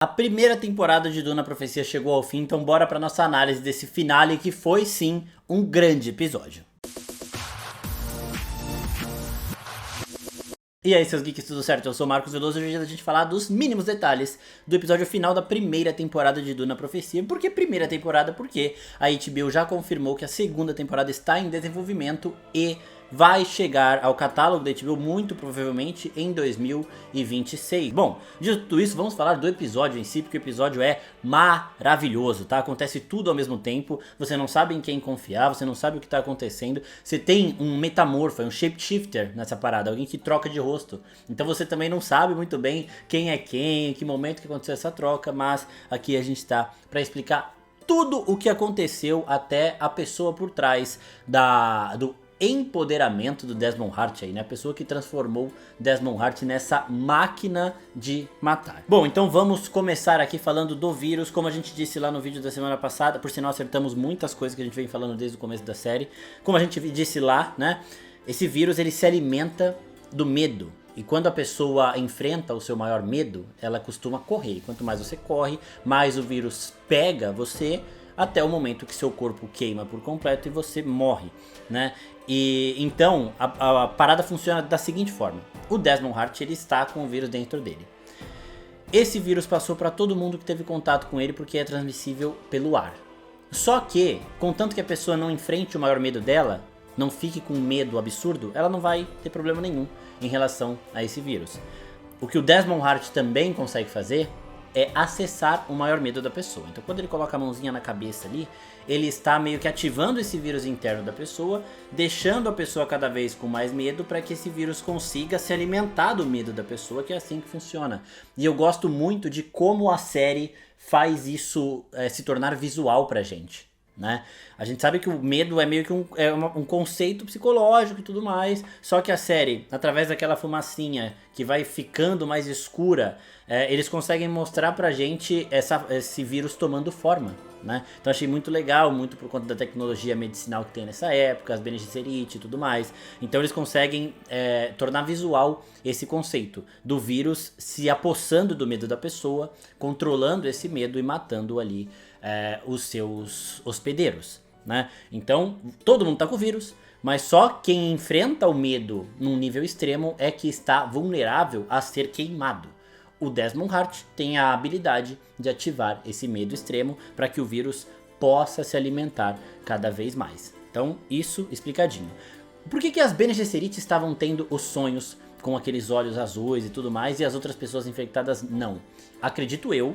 A primeira temporada de Duna Profecia chegou ao fim, então bora pra nossa análise desse finale que foi sim um grande episódio. E aí, seus geeks, tudo certo? Eu sou o Marcos Veloso e hoje é dia da gente falar dos mínimos detalhes do episódio final da primeira temporada de Duna Profecia. Por que primeira temporada? Porque a HBO já confirmou que a segunda temporada está em desenvolvimento e vai chegar ao catálogo da HBO muito provavelmente em 2026. Bom, dito tudo isso, vamos falar do episódio em si, porque o episódio é maravilhoso, tá? Acontece tudo ao mesmo tempo, você não sabe em quem confiar, você não sabe o que tá acontecendo, você tem um metamorfo, um shapeshifter nessa parada, alguém que troca de rosto. Então você também não sabe muito bem quem é quem, em que momento que aconteceu essa troca, mas aqui a gente tá pra explicar tudo o que aconteceu até a pessoa por trás do empoderamento do Desmond Hart aí, né? A pessoa que transformou Desmond Hart nessa máquina de matar. Bom, então vamos começar aqui falando do vírus. Como a gente disse lá no vídeo da semana passada, por sinal acertamos muitas coisas que a gente vem falando desde o começo da série. Como a gente disse lá, né? Esse vírus, ele se alimenta do medo. E quando a pessoa enfrenta o seu maior medo, ela costuma correr. E quanto mais você corre, mais o vírus pega você, até o momento que seu corpo queima por completo e você morre, né? E então a parada funciona da seguinte forma: o Desmond Hart, ele está com o vírus dentro dele. Esse vírus passou para todo mundo que teve contato com ele porque é transmissível pelo ar. Só que, contanto que a pessoa não enfrente o maior medo dela, não fique com medo absurdo, ela não vai ter problema nenhum em relação a esse vírus. O que o Desmond Hart também consegue fazer é acessar o maior medo da pessoa. Então quando ele coloca a mãozinha na cabeça ali, ele está meio que ativando esse vírus interno da pessoa, deixando a pessoa cada vez com mais medo para que esse vírus consiga se alimentar do medo da pessoa, que é assim que funciona. E eu gosto muito de como a série faz isso se tornar visual pra gente, né? A gente sabe que o medo é meio que um conceito psicológico e tudo mais, só que a série, através daquela fumacinha que vai ficando mais escura, eles conseguem mostrar pra gente esse vírus tomando forma, né? Então achei muito legal, muito por conta da tecnologia medicinal que tem nessa época, as Bene Gesserit e tudo mais. Então eles conseguem tornar visual esse conceito do vírus se apossando do medo da pessoa, controlando esse medo e matando ali os seus hospedeiros, né? Então todo mundo tá com o vírus, mas só quem enfrenta o medo num nível extremo é que está vulnerável a ser queimado. O Desmond Hart tem a habilidade de ativar esse medo extremo para que o vírus possa se alimentar cada vez mais. Então isso explicadinho. Por que as Bene Gesserit estavam tendo os sonhos com aqueles olhos azuis e tudo mais e as outras pessoas infectadas não? Acredito eu,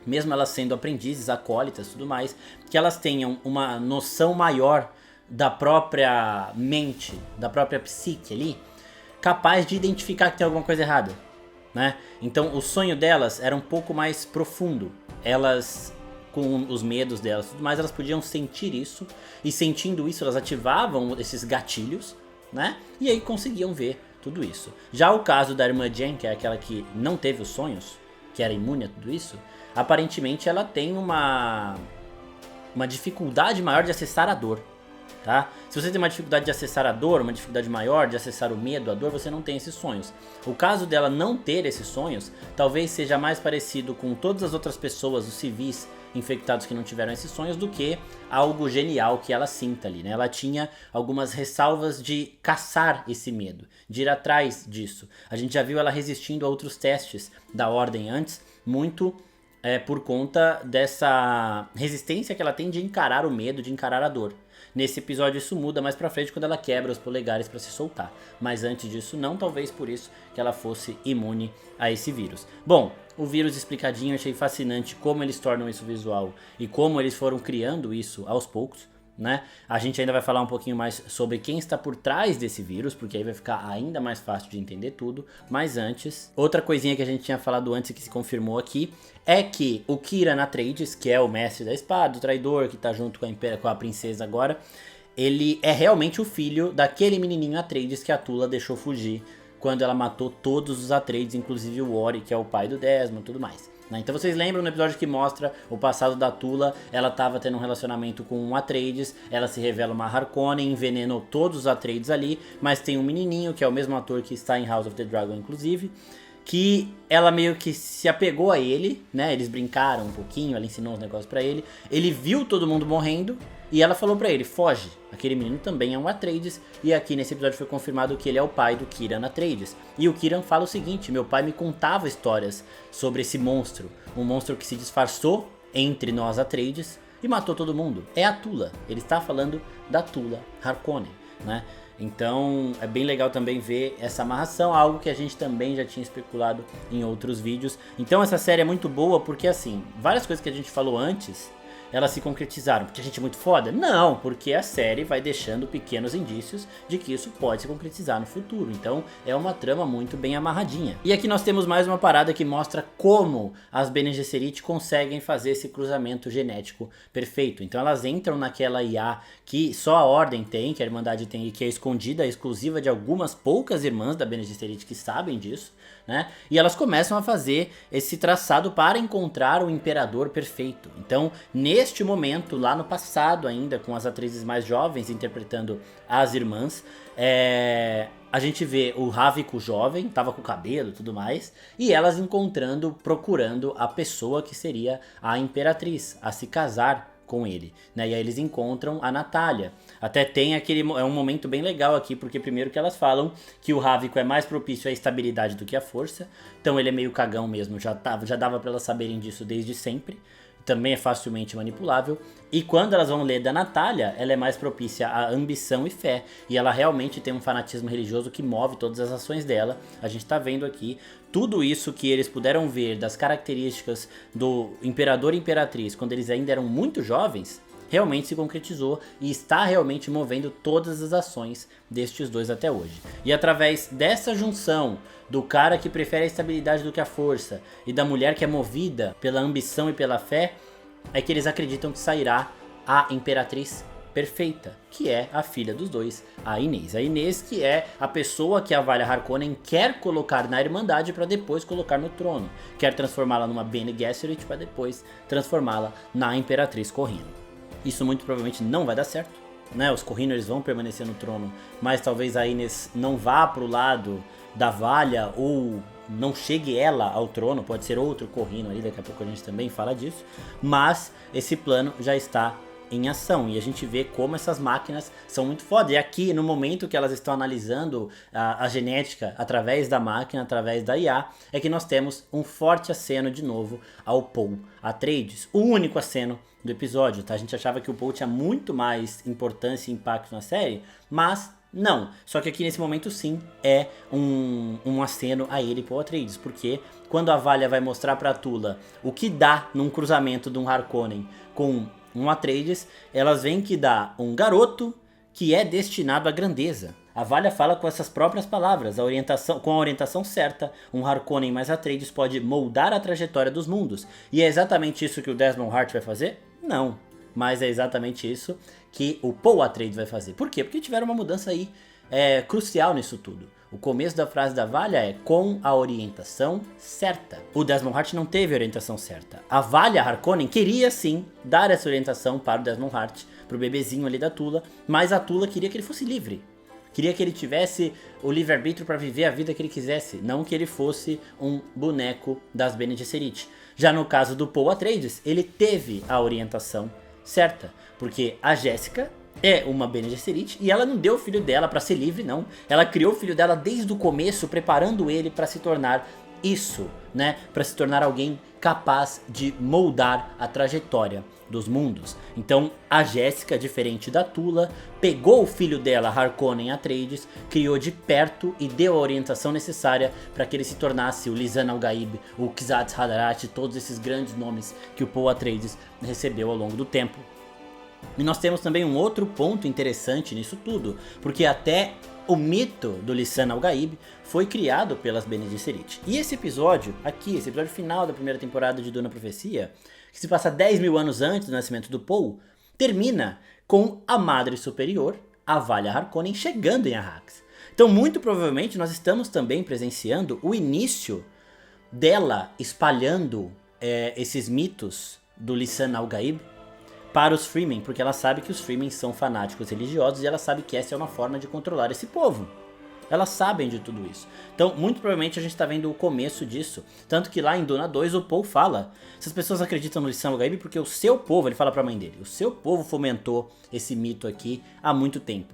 mesmo elas sendo aprendizes, acólitas e tudo mais, que elas tenham uma noção maior da própria mente, da própria psique ali, capaz de identificar que tem alguma coisa errada, né? Então o sonho delas era um pouco mais profundo. Elas, com os medos delas e tudo mais, elas podiam sentir isso, e sentindo isso elas ativavam esses gatilhos, né? E aí conseguiam ver tudo isso. Já o caso da irmã Jen, que é aquela que não teve os sonhos, que era imune a tudo isso, aparentemente ela tem uma dificuldade maior de acessar a dor, tá? Se você tem uma dificuldade de acessar a dor, uma dificuldade maior de acessar o medo, a dor, você não tem esses sonhos. O caso dela não ter esses sonhos, talvez seja mais parecido com todas as outras pessoas, os civis infectados que não tiveram esses sonhos, do que algo genial que ela sinta ali, né? Ela tinha algumas ressalvas de caçar esse medo, de ir atrás disso. A gente já viu ela resistindo a outros testes da Ordem antes, muito por conta dessa resistência que ela tem de encarar o medo, de encarar a dor. Nesse episódio isso muda mais pra frente quando ela quebra os polegares pra se soltar. Mas antes disso não, talvez por isso que ela fosse imune a esse vírus. Bom, o vírus explicadinho, achei fascinante como eles tornam isso visual e como eles foram criando isso aos poucos, né? A gente ainda vai falar um pouquinho mais sobre quem está por trás desse vírus, porque aí vai ficar ainda mais fácil de entender tudo. Mas antes, outra coisinha que a gente tinha falado antes e que se confirmou aqui é que o Kieran Atreides, que é o mestre da espada, o traidor que tá junto com a princesa agora, ele é realmente o filho daquele menininho Atreides que a Tula deixou fugir quando ela matou todos os Atreides, inclusive o Ori, que é o pai do Desmond e tudo mais. Então vocês lembram no episódio que mostra o passado da Tula, ela estava tendo um relacionamento com um Atreides, ela se revela uma Harkonnen, envenenou todos os Atreides ali, mas tem um menininho, que é o mesmo ator que está em House of the Dragon inclusive, que ela meio que se apegou a ele, né? Eles brincaram um pouquinho, ela ensinou uns negócios pra ele. Ele viu todo mundo morrendo e ela falou pra ele, foge. Aquele menino também é um Atreides. E aqui nesse episódio foi confirmado que ele é o pai do Kieran Atreides. E o Kieran fala o seguinte, meu pai me contava histórias sobre esse monstro. Um monstro que se disfarçou entre nós Atreides e matou todo mundo. É a Tula. Ele está falando da Tula Harkonnen, né? Então é bem legal também ver essa amarração, algo que a gente também já tinha especulado em outros vídeos. Então essa série é muito boa porque assim, várias coisas que a gente falou antes, elas se concretizaram. Porque a gente é muito foda? Não, porque a série vai deixando pequenos indícios de que isso pode se concretizar no futuro. Então é uma trama muito bem amarradinha. E aqui nós temos mais uma parada que mostra como as Bene Gesserit conseguem fazer esse cruzamento genético perfeito. Então elas entram naquela IA que só a Ordem tem, que a Irmandade tem e que é escondida, exclusiva de algumas poucas irmãs da Bene Gesserit que sabem disso, né? E elas começam a fazer esse traçado para encontrar o Imperador perfeito. Então, neste momento, lá no passado ainda, com as atrizes mais jovens interpretando as irmãs, a gente vê o Hávico jovem, tava com o cabelo e tudo mais, e elas encontrando, procurando a pessoa que seria a Imperatriz, a se casar com ele, né? E aí eles encontram a Natália. Até tem é um momento bem legal aqui, porque primeiro que elas falam que o Hávico é mais propício à estabilidade do que à força, então ele é meio cagão mesmo, já dava pra elas saberem disso desde sempre. Também é facilmente manipulável. E quando elas vão ler da Natália, ela é mais propícia à ambição e fé. E ela realmente tem um fanatismo religioso que move todas as ações dela. A gente tá vendo aqui tudo isso que eles puderam ver das características do Imperador e Imperatriz quando eles ainda eram muito jovens, realmente se concretizou e está realmente movendo todas as ações destes dois até hoje. E através dessa junção do cara que prefere a estabilidade do que a força e da mulher que é movida pela ambição e pela fé, é que eles acreditam que sairá a Imperatriz perfeita, que é a filha dos dois, a Inês. A Inês que é a pessoa que a Valia Harkonnen quer colocar na Irmandade para depois colocar no trono. Quer transformá-la numa Bene Gesserit para depois transformá-la na Imperatriz Corrino. Isso muito provavelmente não vai dar certo, né? Os Corrino eles vão permanecer no trono, mas talvez a Inês não vá pro lado da Valia ou não chegue ela ao trono, pode ser outro Corrino ali, daqui a pouco a gente também fala disso, mas esse plano já está em ação e a gente vê como essas máquinas são muito foda. E aqui no momento que elas estão analisando a genética através da máquina, através da IA, é que nós temos um forte aceno de novo ao Paul Atreides, o único aceno do episódio, tá? A gente achava que o Paul tinha muito mais importância e impacto na série, mas não. Só que aqui nesse momento sim é um aceno a ele, Paul Atreides, porque quando a Valia vai mostrar pra Tula o que dá num cruzamento de um Harkonnen com um Atreides, elas veem que dá um garoto que é destinado à grandeza. A Valia fala com essas próprias palavras, com a orientação certa, um Harkonnen mais Atreides pode moldar a trajetória dos mundos. E é exatamente isso que o Desmond Hart vai fazer? Não, mas é exatamente isso que o Paul Atreides vai fazer. Por quê? Porque tiveram uma mudança aí crucial nisso tudo. O começo da frase da Valia é com a orientação certa. O Desmond Hart não teve a orientação certa. A Valia Harkonnen queria sim dar essa orientação para o Desmond Hart, para o bebezinho ali da Tula, mas a Tula queria que ele fosse livre. Queria que ele tivesse o livre-arbítrio para viver a vida que ele quisesse, não que ele fosse um boneco das Bene Gesserit. Já no caso do Paul Atreides, ele teve a orientação certa, porque a Jéssica é uma Bene Gesserit e ela não deu o filho dela para ser livre, não. Ela criou o filho dela desde o começo, preparando ele para se tornar isso, né? Para se tornar alguém capaz de moldar a trajetória dos mundos. Então a Jéssica, diferente da Tula, pegou o filho dela, Harkonnen Atreides, criou de perto e deu a orientação necessária para que ele se tornasse o Lisan al-Gaib, o Kwisatz Haderach, todos esses grandes nomes que o Paul Atreides recebeu ao longo do tempo. E nós temos também um outro ponto interessante nisso tudo, porque até o mito do Lisan al-Gaib foi criado pelas Bene Gesserit. E esse episódio aqui, esse episódio final da primeira temporada de Duna Profecia, que se passa 10 mil anos antes do nascimento do Paul, termina com a Madre Superior, a Valia Harkonnen, chegando em Arrakis. Então muito provavelmente nós estamos também presenciando o início dela espalhando esses mitos do Lisan al-Gaib para os Fremen, porque ela sabe que os Fremen são fanáticos religiosos e ela sabe que essa é uma forma de controlar esse povo. Elas sabem de tudo isso. Então, muito provavelmente a gente tá vendo o começo disso. Tanto que lá em Duna 2 o Paul fala, se as pessoas acreditam no Issam Gaib porque o seu povo, ele fala pra mãe dele, o seu povo fomentou esse mito aqui há muito tempo.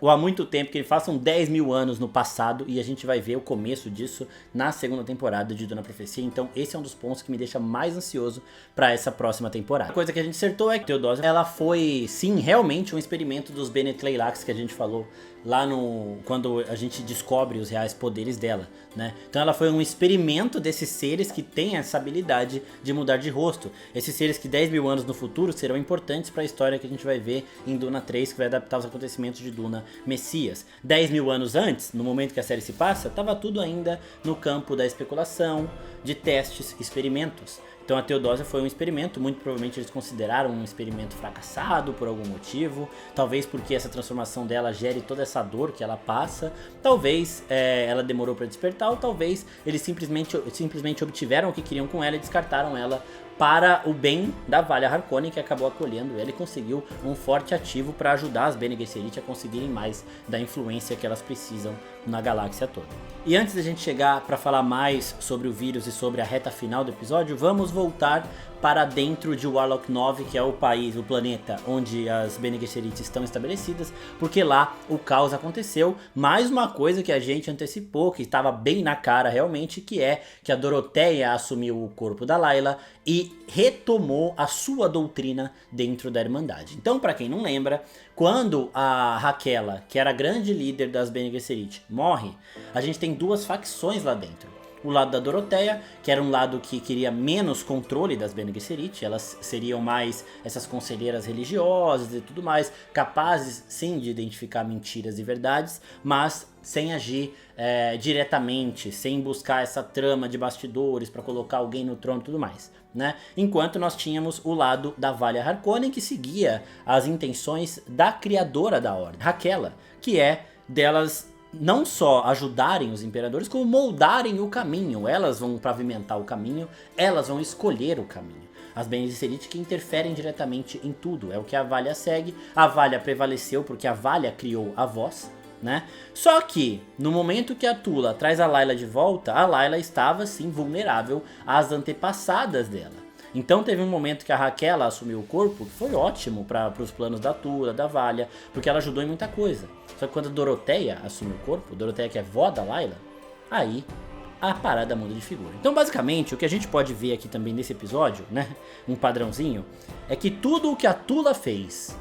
Ou há muito tempo, que ele façam 10 mil anos no passado, e a gente vai ver o começo disso na segunda temporada de Duna Profecia. Então esse é um dos pontos que me deixa mais ansioso pra essa próxima temporada. A coisa que a gente acertou é que Theodosia, ela foi sim realmente um experimento dos Bene Tleilax que a gente falou lá no quando a gente descobre os reais poderes dela, né? Então ela foi um experimento desses seres que têm essa habilidade de mudar de rosto. Esses seres que 10 mil anos no futuro serão importantes para a história que a gente vai ver em Duna 3, que vai adaptar os acontecimentos de Duna Messias. 10 mil anos antes, no momento que a série se passa, estava tudo ainda no campo da especulação, de testes, experimentos. Então a Theodosia foi um experimento, muito provavelmente eles consideraram um experimento fracassado por algum motivo, talvez porque essa transformação dela gere toda essa dor que ela passa, talvez ela demorou para despertar, ou talvez eles simplesmente obtiveram o que queriam com ela e descartaram ela para o bem da Valia Harkonnen, que acabou acolhendo ela e conseguiu um forte ativo para ajudar as Bene Gesserit a conseguirem mais da influência que elas precisam na galáxia toda. E antes da gente chegar para falar mais sobre o vírus e sobre a reta final do episódio, vamos voltar para dentro de Warlock 9, que é o país, o planeta onde as Bene Gesserit estão estabelecidas, porque lá o caos aconteceu. Mais uma coisa que a gente antecipou, que estava bem na cara realmente, que é que a Dorotheia assumiu o corpo da Layla e retomou a sua doutrina dentro da Irmandade. Então, para quem não lembra, quando a Rakella, que era a grande líder das Bene Gesserit, morre, a gente tem duas facções lá dentro. O lado da Dorotheia, que era um lado que queria menos controle das Bene Gesserit, elas seriam mais essas conselheiras religiosas e tudo mais, capazes sim de identificar mentiras e verdades, mas sem agir diretamente, sem buscar essa trama de bastidores para colocar alguém no trono e tudo mais, né? Enquanto nós tínhamos o lado da Valia Harkonnen, que seguia as intenções da criadora da Ordem, Rakella, que é delas não só ajudarem os imperadores, como moldarem o caminho. Elas vão pavimentar o caminho, elas vão escolher o caminho. As Bene Gesserit que interferem diretamente em tudo, é o que a Valia segue. A Valia prevaleceu porque a Valia criou a voz, né? Só que, no momento que a Tula traz a Layla de volta, a Layla estava sim vulnerável às antepassadas dela. Então teve um momento que a Rakella assumiu o corpo, que foi ótimo para os planos da Tula, da Valia, porque ela ajudou em muita coisa. Só que quando a Dorotheia assumiu o corpo, Dorotheia que é vó da Layla, aí a parada muda de figura. Então basicamente o que a gente pode ver aqui também nesse episódio, né, um padrãozinho, é que tudo o que a Tula fez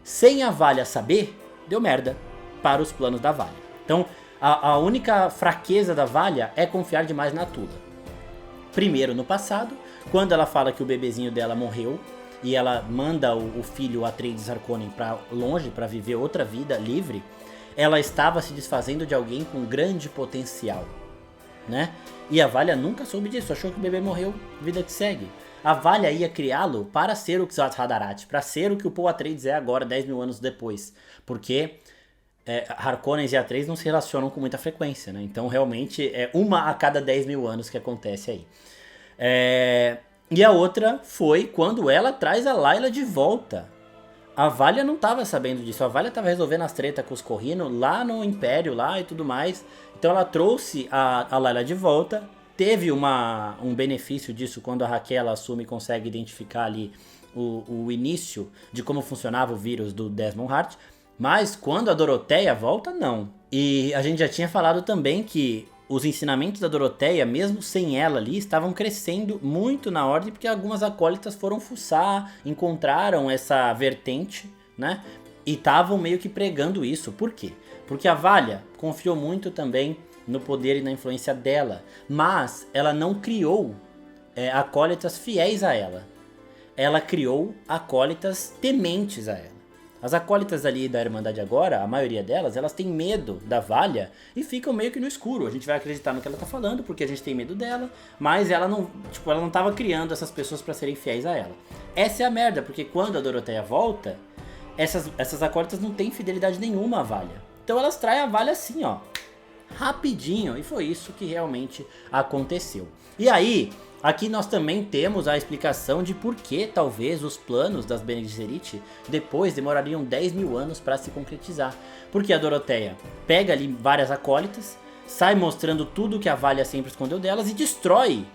sem a Valia saber, deu merda para os planos da Valia. Então a única fraqueza da Valia é confiar demais na Tula. Primeiro no passado, quando ela fala que o bebezinho dela morreu e ela manda o filho Atreides Harkonnen para longe para viver outra vida livre, ela estava se desfazendo de alguém com grande potencial, né? E a Valia nunca soube disso, achou que o bebê morreu, vida que segue. A Valia ia criá-lo para ser o Xath Hadarat, para ser o que o Paul Atreides é agora, 10 mil anos depois, porque Harkonnens e Atreides não se relacionam com muita frequência, né? Então realmente é uma a cada 10 mil anos que acontece aí. E a outra foi quando ela traz a Layla de volta. A Valia não estava sabendo disso, a Valia estava resolvendo as tretas com os Corrino lá no Império lá e tudo mais. Então ela trouxe a Layla de volta, teve um benefício disso quando a Rakella assume e consegue identificar ali o início de como funcionava o vírus do Desmond Hart. Mas quando a Dorotheia volta, não. E a gente já tinha falado também que os ensinamentos da Dorotheia, mesmo sem ela ali, estavam crescendo muito na Ordem, porque algumas acólitas foram fuçar, encontraram essa vertente, né? E estavam meio que pregando isso. Por quê? Porque a Valia confiou muito também no poder e na influência dela, mas ela não criou acólitas fiéis a ela. Ela criou acólitas tementes a ela. As acólitas ali da Irmandade agora, a maioria delas, elas têm medo da Valia e ficam meio que no escuro. A gente vai acreditar no que ela tá falando, porque a gente tem medo dela, mas ela não tava criando essas pessoas para serem fiéis a ela. Essa é a merda, porque quando a Dorotheia volta, essas acólitas não têm fidelidade nenhuma à Valia. Então elas traem a Valia assim, ó, rapidinho, e foi isso que realmente aconteceu. E aí, aqui nós também temos a explicação de por que talvez os planos das Bene Gesserit depois demorariam 10 mil anos para se concretizar. Porque a Dorotheia pega ali várias acólitas, sai mostrando tudo que a Valia sempre escondeu delas e destrói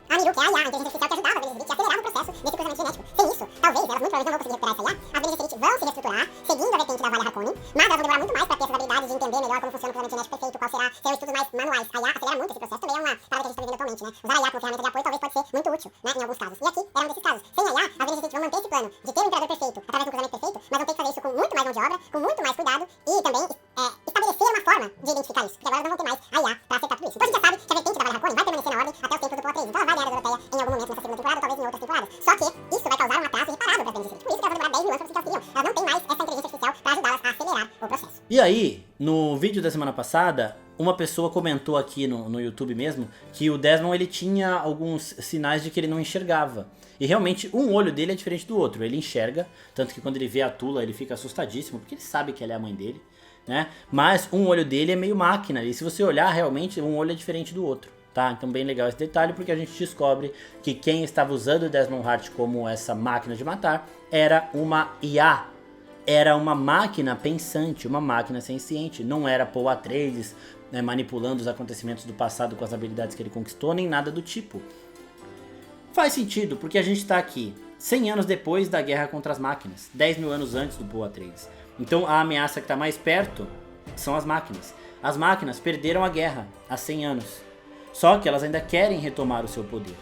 a Miru, que é a IA, a inteligência artificial que ajudava a Bene Gesserit e acelerava o processo desse cruzamento genético. Sem isso, talvez elas muito provavelmente não vão conseguir recuperar essa IA. As Bene Gesserit vão se reestruturar, seguindo a vertente da Valia Harkonnen, mas elas vão demorar muito mais para ter essas habilidades de entender melhor como funciona o cruzamento genético perfeito, qual será, serão estudos mais manuais. A IA acelera muito esse processo, também é uma parada que a gente está vivendo atualmente, né? Usar a IA como ferramenta de apoio talvez pode ser muito útil, né, em alguns casos. E aqui era um desses casos. Sem a IA, as Bene Gesserit vão manter esse plano de ter um imperador perfeito através do cruzamento perfeito, mas vão ter que fazer isso com muito mais mão de obra, com muito mais cuidado e também estabelecer uma forma de identificar isso, porque agora não vão ter mais a IA para acertar tudo isso. Então a gente já sabe que a vertente da Valia Harkonnen vai permanecer na ordem até os tempos do Poa 3. Então ela vai ganhar a Dorotheia em algum momento nessa segunda temporada, talvez em outras temporadas. Só que isso vai causar um atraso irreparável para as Bene Gesserit. Por isso que elas vão demorar 10 mil anos para conseguir auxiliar. Elas não têm mais essa inteligência artificial para ajudá-las a acelerar o processo. E aí, no vídeo da semana passada, uma pessoa comentou aqui no YouTube mesmo que o Desmond ele tinha alguns sinais de que ele não enxergava. E realmente um olho dele é diferente do outro, ele enxerga, tanto que quando ele vê a Tula ele fica assustadíssimo, porque ele sabe que ela é a mãe dele, né? Mas um olho dele é meio máquina, e se você olhar realmente um olho é diferente do outro. Tá? Então bem legal esse detalhe, porque a gente descobre que quem estava usando o Desmond Hart como essa máquina de matar era uma IA. Era uma máquina pensante, uma máquina senciente. Não era Poa Atreides, né, manipulando os acontecimentos do passado com as habilidades que ele conquistou, nem nada do tipo. Faz sentido, porque a gente está aqui 100 anos depois da guerra contra as máquinas, 10 mil anos antes do Poa Atreides. Então a ameaça que está mais perto são as máquinas. As máquinas perderam a guerra há 100 anos. Só que elas ainda querem retomar o seu poder.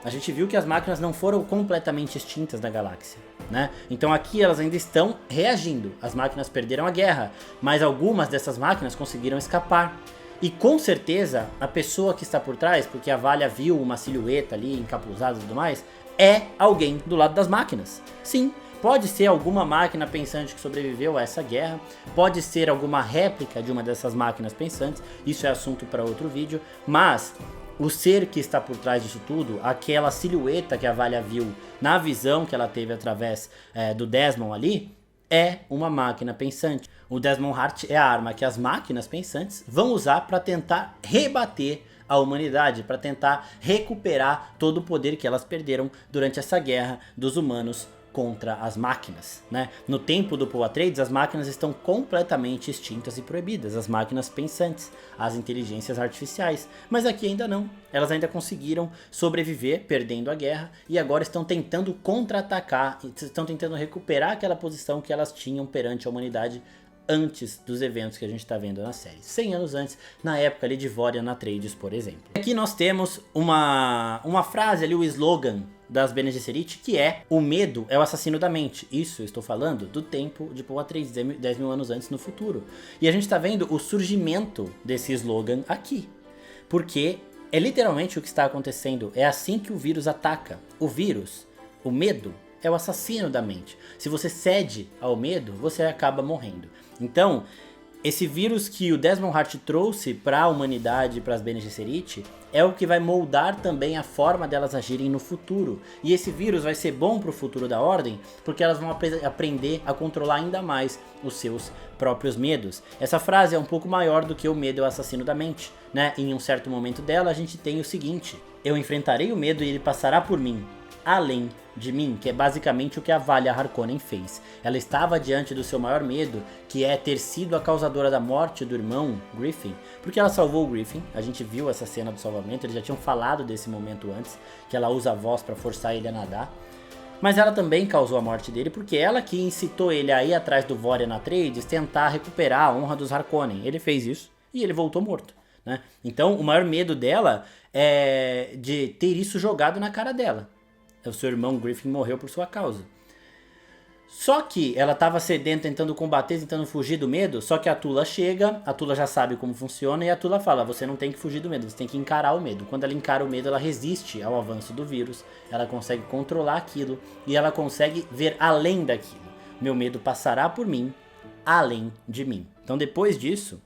A gente viu que as máquinas não foram completamente extintas da galáxia, né? Então aqui elas ainda estão reagindo. As máquinas perderam a guerra, mas algumas dessas máquinas conseguiram escapar. E com certeza a pessoa que está por trás, porque a Valia viu uma silhueta ali encapuzada e tudo mais, é alguém do lado das máquinas. Sim, pode ser alguma máquina pensante que sobreviveu a essa guerra, pode ser alguma réplica de uma dessas máquinas pensantes, isso é assunto para outro vídeo, mas o ser que está por trás disso tudo, aquela silhueta que a Valia viu na visão que ela teve através do Desmond ali, é uma máquina pensante. O Desmond Hart é a arma que as máquinas pensantes vão usar para tentar rebater a humanidade, para tentar recuperar todo o poder que elas perderam durante essa guerra dos humanos contra as máquinas, né? No tempo do Poa Atreides, as máquinas estão completamente extintas e proibidas, as máquinas pensantes, as inteligências artificiais, mas aqui ainda não. Elas ainda conseguiram sobreviver, perdendo a guerra, e agora estão tentando contra-atacar, estão tentando recuperar aquela posição que elas tinham perante a humanidade antes dos eventos que a gente está vendo na série. 100 anos antes, na época ali de Vorian Atreides, por exemplo. Aqui nós temos uma frase ali, o slogan das Bene Gesserit, que é: o medo é o assassino da mente. Isso eu estou falando do tempo de Poa Atreides, 10 mil anos antes no futuro. E a gente está vendo o surgimento desse slogan aqui. Porque é literalmente o que está acontecendo. É assim que o vírus ataca. O vírus, o medo, é o assassino da mente. Se você cede ao medo, você acaba morrendo. Então, esse vírus que o Desmond Hart trouxe para a humanidade, para as Bene Gesserit, é o que vai moldar também a forma delas agirem no futuro. E esse vírus vai ser bom para o futuro da Ordem, porque elas vão aprender a controlar ainda mais os seus próprios medos. Essa frase é um pouco maior do que o medo é o assassino da mente, né? Em um certo momento dela, a gente tem o seguinte: eu enfrentarei o medo e ele passará por mim, além de mim, que é basicamente o que a Valia Harkonnen fez. Ela estava diante do seu maior medo, que é ter sido a causadora da morte do irmão Griffin, porque ela salvou o Griffin. A gente viu essa cena do salvamento, eles já tinham falado desse momento antes, que ela usa a voz para forçar ele a nadar. Mas ela também causou a morte dele, porque ela que incitou ele a ir atrás do Vorian Atreides tentar recuperar a honra dos Harkonnen. Ele fez isso e ele voltou morto, né? Então o maior medo dela é de ter isso jogado na cara dela. O seu irmão Griffin morreu por sua causa. Só que ela estava sedenta, tentando combater, tentando fugir do medo. Só que a Tula chega, a Tula já sabe como funciona, e a Tula fala: você não tem que fugir do medo, você tem que encarar o medo. Quando ela encara o medo, ela resiste ao avanço do vírus, ela consegue controlar aquilo e ela consegue ver além daquilo. Meu medo passará por mim, além de mim. Então depois disso,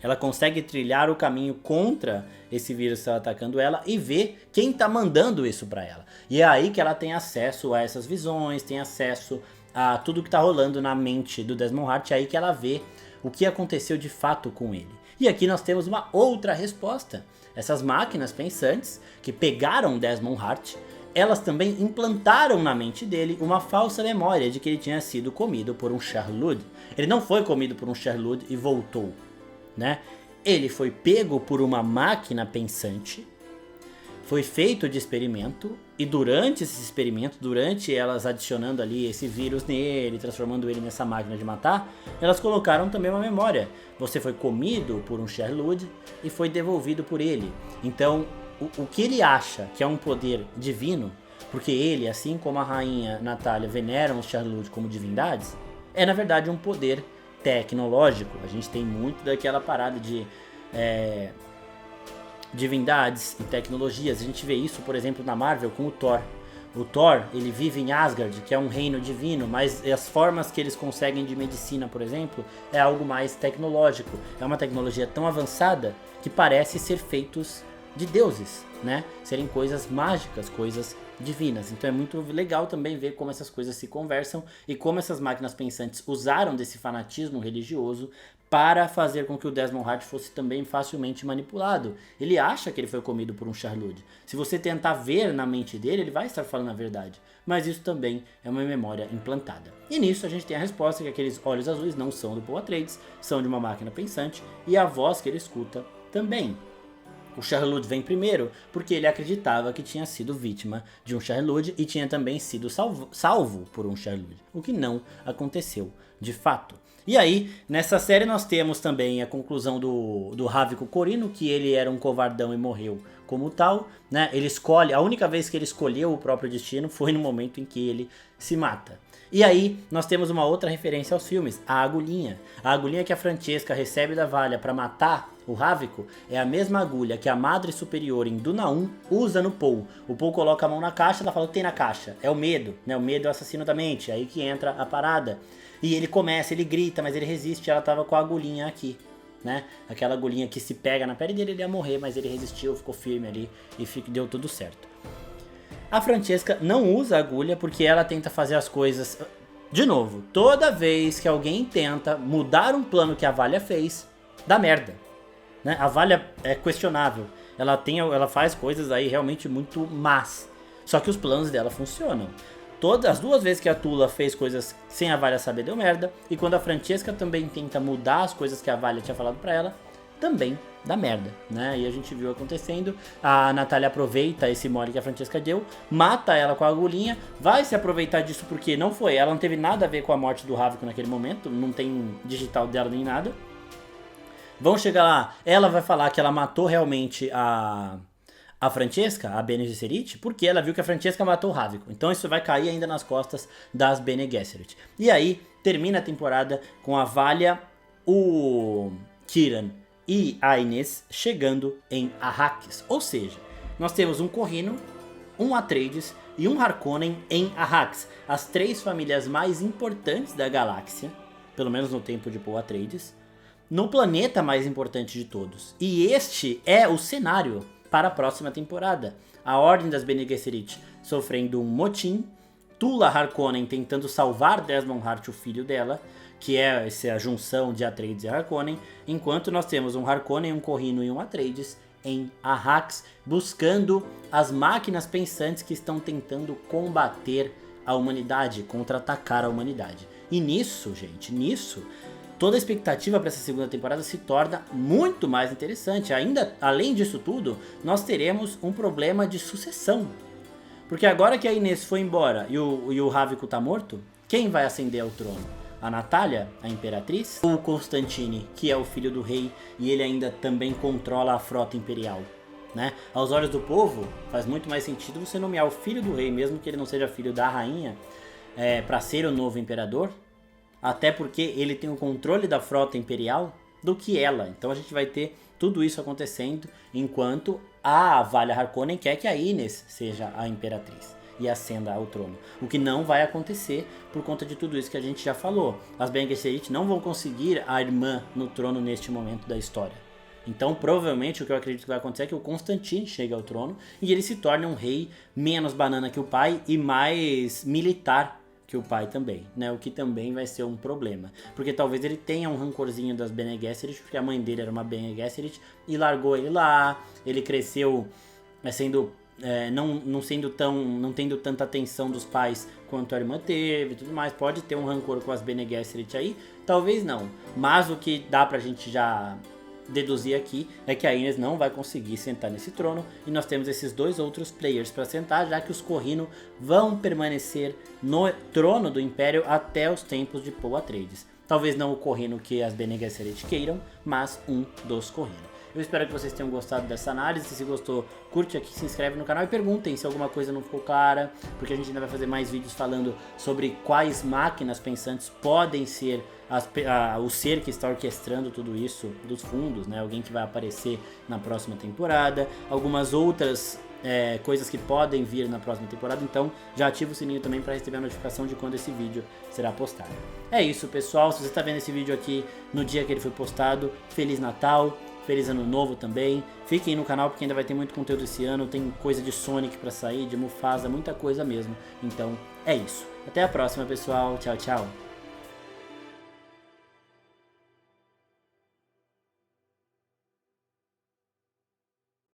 ela consegue trilhar o caminho contra esse vírus que está atacando ela e ver quem está mandando isso para ela. E é aí que ela tem acesso a essas visões, tem acesso a tudo que está rolando na mente do Desmond Hart. É aí que ela vê o que aconteceu de fato com ele. E aqui nós temos uma outra resposta. Essas máquinas pensantes que pegaram Desmond Hart, elas também implantaram na mente dele uma falsa memória de que ele tinha sido comido por um Shar-Lud. Ele não foi comido por um Shar-Lud e voltou, né? Ele foi pego por uma máquina pensante, foi feito de experimento, e durante esse experimento, durante elas adicionando ali esse vírus nele, transformando ele nessa máquina de matar, elas colocaram também uma memória. Você foi comido por um Shar-Lud e foi devolvido por ele. Então, o que ele acha que é um poder divino, porque ele, assim como a rainha Natália, veneram os Shar-Lud como divindades, é na verdade um poder tecnológico. A gente tem muito daquela parada de divindades e tecnologias. A gente vê isso, por exemplo, na Marvel com o Thor. O Thor, ele vive em Asgard, que é um reino divino, mas as formas que eles conseguem de medicina, por exemplo, é algo mais tecnológico. É uma tecnologia tão avançada que parece ser feitos de deuses, né? Serem coisas mágicas, coisas divinas. Então é muito legal também ver como essas coisas se conversam e como essas máquinas pensantes usaram desse fanatismo religioso para fazer com que o Desmond Hart fosse também facilmente manipulado. Ele acha que ele foi comido por um Shar-Lud. Se você tentar ver na mente dele, ele vai estar falando a verdade. Mas isso também é uma memória implantada. E nisso a gente tem a resposta que aqueles olhos azuis não são do Paul Atreides, são de uma máquina pensante, e a voz que ele escuta também. O Shar-Lud vem primeiro porque ele acreditava que tinha sido vítima de um Shar-Lud e tinha também sido salvo por um Shar-Lud, o que não aconteceu de fato. E aí, nessa série nós temos também a conclusão do Rávico Corino, que ele era um covardão e morreu como tal, né? Ele escolhe, a única vez que ele escolheu o próprio destino foi no momento em que ele se mata. E aí, nós temos uma outra referência aos filmes, a agulhinha. A agulhinha que a Francesca recebe da Valha para matar o Rávico é a mesma agulha que a Madre Superior em Duna 1 usa no Paul. O Paul coloca a mão na caixa, ela fala o que tem na caixa. É o medo, né? O medo é o assassino da mente, é aí que entra a parada. E ele começa, ele grita, mas ele resiste, ela tava com a agulhinha aqui, né? Aquela agulhinha que se pega na pele dele, ele ia morrer, mas ele resistiu, ficou firme ali e deu tudo certo. A Francesca não usa a agulha porque ela tenta fazer as coisas... De novo, toda vez que alguém tenta mudar um plano que a Valha fez, dá merda, né? A Valha é questionável, ela faz coisas aí realmente muito más, só que os planos dela funcionam. As duas vezes que a Tula fez coisas sem a Valha saber deu merda, e quando a Francesca também tenta mudar as coisas que a Valha tinha falado pra ela, também dá merda, né? E a gente viu acontecendo, a Natália aproveita esse mole que a Francesca deu, mata ela com a agulhinha, vai se aproveitar disso porque não foi, ela não teve nada a ver com a morte do Rávico naquele momento, não tem digital dela nem nada. Vão chegar lá, ela vai falar que ela matou realmente a Francesca, a Bene Gesserit, porque ela viu que a Francesca matou o Rávico. Então isso vai cair ainda nas costas das Bene Gesserit. E aí, termina a temporada com a Valha, o Kiran e a Inês chegando em Arrakis. Ou seja, nós temos um Corrino, um Atreides e um Harkonnen em Arrakis. As três famílias mais importantes da galáxia, pelo menos no tempo de Paul Atreides, no planeta mais importante de todos. E este é o cenário para a próxima temporada. A Ordem das Bene Gesserit sofrendo um motim, Tula Harkonnen tentando salvar Desmond Hart, o filho dela, que é essa junção de Atreides e Harkonnen, enquanto nós temos um Harkonnen, um Corrino e um Atreides em Arrakis, buscando as máquinas pensantes que estão tentando combater a humanidade, contra-atacar a humanidade. E nisso, gente, toda a expectativa para essa segunda temporada se torna muito mais interessante. Ainda, além disso tudo, nós teremos um problema de sucessão. Porque agora que a Inês foi embora e o Rávico tá morto, quem vai ascender ao trono? A Natália, a Imperatriz? Ou o Constantine, que é o filho do rei e ele ainda também controla a frota imperial? Né? Aos olhos do povo, faz muito mais sentido você nomear o filho do rei, mesmo que ele não seja filho da rainha, para ser o novo imperador. Até porque ele tem o controle da frota imperial do que ela. Então a gente vai ter tudo isso acontecendo enquanto a Valha Harkonnen quer que a Inês seja a Imperatriz e ascenda ao trono. O que não vai acontecer por conta de tudo isso que a gente já falou. As Bene Gesserit não vão conseguir a irmã no trono neste momento da história. Então provavelmente o que eu acredito que vai acontecer é que o Constantine chegue ao trono e ele se torne um rei menos banana que o pai e mais militar que o pai também, né? O que também vai ser um problema. Porque talvez ele tenha um rancorzinho das Bene Gesserit, porque a mãe dele era uma Bene Gesserit e largou ele lá. Ele cresceu não tendo tanta atenção dos pais quanto a irmã teve e tudo mais. Pode ter um rancor com as Bene Gesserit aí, talvez não. Mas o que dá pra gente já deduzir aqui é que a Inês não vai conseguir sentar nesse trono e nós temos esses dois outros players para sentar, já que os Corrino vão permanecer no trono do Império até os tempos de Paul Atreides. Talvez não o Corrino que as Bene Gesserit queiram, mas um dos Corrino. Eu espero que vocês tenham gostado dessa análise. Se gostou, curte aqui, se inscreve no canal e perguntem se alguma coisa não ficou clara, porque a gente ainda vai fazer mais vídeos falando sobre quais máquinas pensantes podem ser o ser que está orquestrando tudo isso dos fundos, né? Alguém que vai aparecer na próxima temporada, algumas outras coisas que podem vir na próxima temporada, então já ativa o sininho também para receber a notificação de quando esse vídeo será postado. É isso, pessoal. Se você está vendo esse vídeo aqui no dia que ele foi postado, Feliz Natal! Feliz Ano Novo também. Fiquem no canal porque ainda vai ter muito conteúdo esse ano. Tem coisa de Sonic pra sair, de Mufasa, muita coisa mesmo. Então é isso. Até a próxima, pessoal. Tchau, tchau.